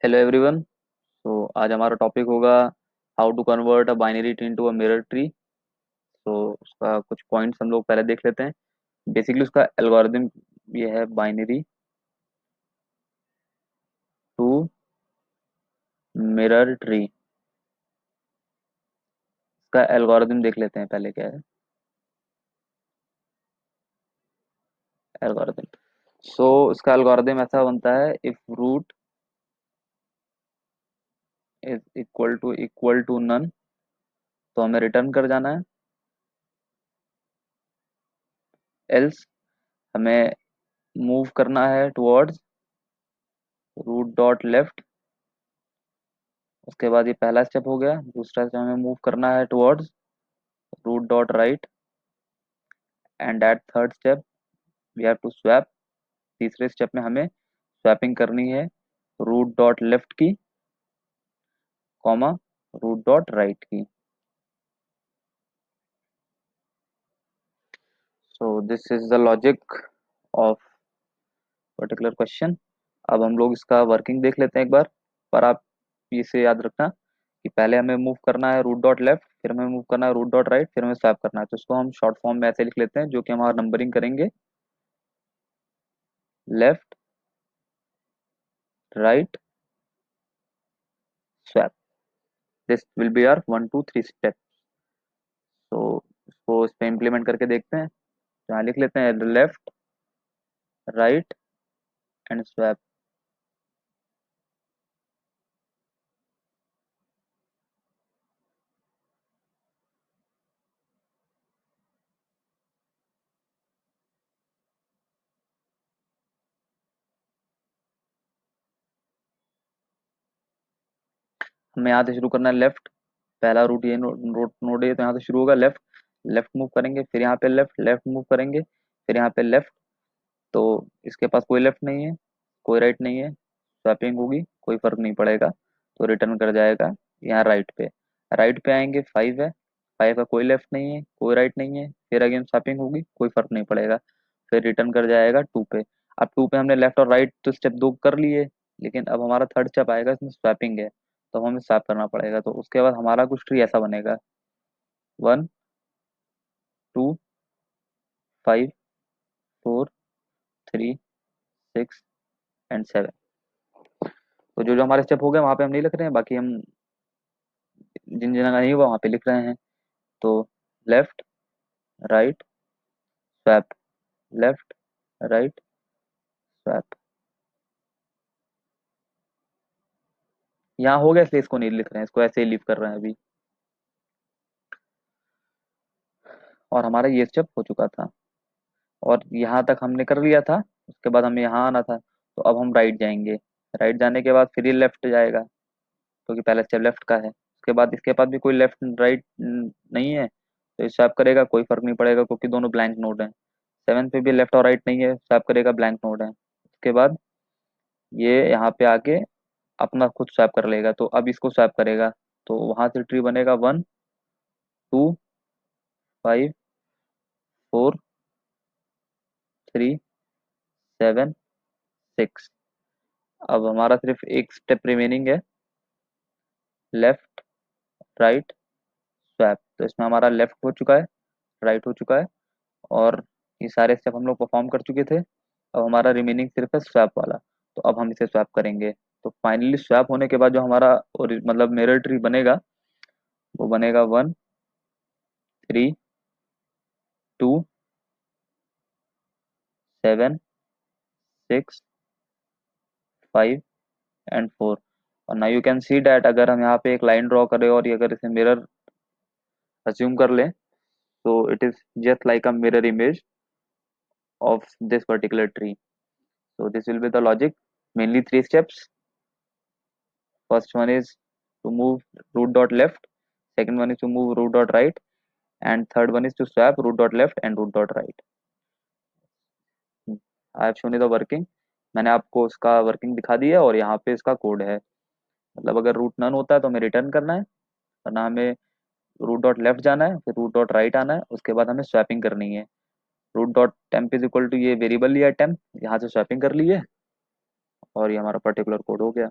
Hello everyone. तो आज हमारा टॉपिक होगा how to convert a binary tree into a mirror tree. तो उसका कुछ पॉइंट्स हम लोग पहले देख लेते हैं। बेसिकली उसका एल्गोरिदम ये है, बाइनरी टू मिरर ट्री। इसका एल्गोरिदम देख लेते हैं पहले क्या है एल्गोरिदम। सो इसका एल्गोरिदम ऐसा बनता है, if root is equal to none तो हमें रिटर्न कर जाना है, एल्स हमें मूव करना है टुवर्ड्स रूट डॉट लेफ्ट। उसके बाद ये पहला स्टेप हो गया। दूसरा स्टेप हमें मूव करना है towards root dot right, and at third step we have to swap. तीसरे स्टेप में हमें स्वैपिंग करनी है रूट डॉट लेफ्ट की, कॉमा रूट डॉट राइट की। So this is the logic of particular question. अब हम लोग इसका वर्किंग देख लेते हैं एक बार। पर आप इसे याद रखना कि पहले हमें मूव करना है रूट डॉट लेफ्ट, फिर हमें मूव करना है रूट डॉट राइट, फिर हमें स्वैप करना है। तो इसको हम शॉर्ट फॉर्म में ऐसे लिख लेते हैं, जो कि हमारा नंबरिंग करेंगे, left right swap. This will be our 1 2 3 step. तो इसको इस पे इम्प्लीमेंट करके देखते हैं। तो यहाँ लिख लेते हैं लेफ्ट राइट एंड स्वैप। हमें यहाँ से शुरू करना है लेफ्ट। पहला रूट ये नोड है, तो यहाँ से शुरू होगा लेफ्ट। लेफ्ट मूव करेंगे, फिर यहाँ पे लेफ्ट लेफ्ट मूव करेंगे, फिर यहाँ पे लेफ्ट। तो इसके पास कोई लेफ्ट नहीं है, कोई राइट नहीं है, स्वैपिंग होगी, कोई फर्क नहीं पड़ेगा, तो रिटर्न कर जाएगा यहाँ राइट पे। राइट पे आएंगे, 5 है, 5 का कोई लेफ्ट नहीं है, कोई राइट नहीं है, फिर अगेन स्वैपिंग होगी, कोई फर्क नहीं पड़ेगा, फिर रिटर्न कर जाएगा 2 पे। अब 2 पे हमने लेफ्ट और राइट तो स्टेप 2 कर लिए, लेकिन अब हमारा थर्ड स्टेप आएगा, इसमें स्वैपिंग है, तो हमें स्वैप करना पड़ेगा। तो उसके बाद हमारा कुछ ट्री ऐसा बनेगा, 1 2 5 4 3 6 एंड 7। तो जो जो हमारे स्टेप हो गए वहां पे हम नहीं लिख रहे हैं, बाकी हम जिन जगह नहीं हुआ वहां पे लिख रहे हैं। तो left right swap, left right swap. यहाँ हो गया, इसलिए इसको नहीं लिख रहे हैं, इसको ऐसे ही लीव कर रहे हैं अभी। और हमारा ये स्टेप हो चुका था, और यहाँ तक हमने कर लिया था। उसके बाद हमें यहाँ आना था, तो अब हम राइट जाएंगे। राइट जाने के बाद फिर ये लेफ्ट जाएगा, क्योंकि पहला स्टेप लेफ्ट का है। उसके बाद इसके पास भी कोई लेफ्ट राइट नहीं है, तो स्वैप करेगा, कोई फर्क नहीं पड़ेगा, क्योंकि दोनों ब्लैंक नोड हैं। 7 पे भी लेफ्ट और राइट नहीं है, स्वैप करेगा, ब्लैंक नोड है। उसके बाद ये यहाँ पे आके अपना खुद स्वैप कर लेगा, तो अब इसको स्वैप करेगा। तो वहां से ट्री बनेगा 1 2 5 4 3 7 6। अब हमारा सिर्फ एक स्टेप रिमेनिंग है, लेफ्ट राइट स्वैप। तो इसमें हमारा लेफ्ट हो चुका है, राइट हो चुका है, और ये सारे स्टेप हम लोग परफॉर्म कर चुके थे। अब हमारा रिमेनिंग सिर्फ है स्वैप वाला। तो अब हम इसे स्वैप करेंगे। तो फाइनली स्वैप होने के बाद जो हमारा मतलब मिरर ट्री बनेगा, वो बनेगा 1 3 2 7 6 5 एंड 4। और now you can see that, अगर हम यहाँ पे एक लाइन ड्रॉ करें और ये अगर इसे मिरर अज्यूम कर लें, तो it is just like a mirror image of this particular tree. So this will be the logic. Mainly three steps. First one is to move root dot left. Second one is to move root dot right. And third one is to swap root dot left and root dot right. I have shown you the working. मैंने आपको उसका working दिखा दिया, और यहाँ पे इसका code है। मतलब अगर रूट नन होता है तो हमें रिटर्न करना है, वरना हमें रूट डॉट लेफ्ट जाना है, फिर रूट डॉट राइट आना है, उसके बाद हमें स्वैपिंग करनी है। Root dot temp is equal to ये वेरिएबल लिया टेम्प, यहाँ से स्वैपिंग कर ली है, और ये हमारा पर्टिकुलर कोड हो गया।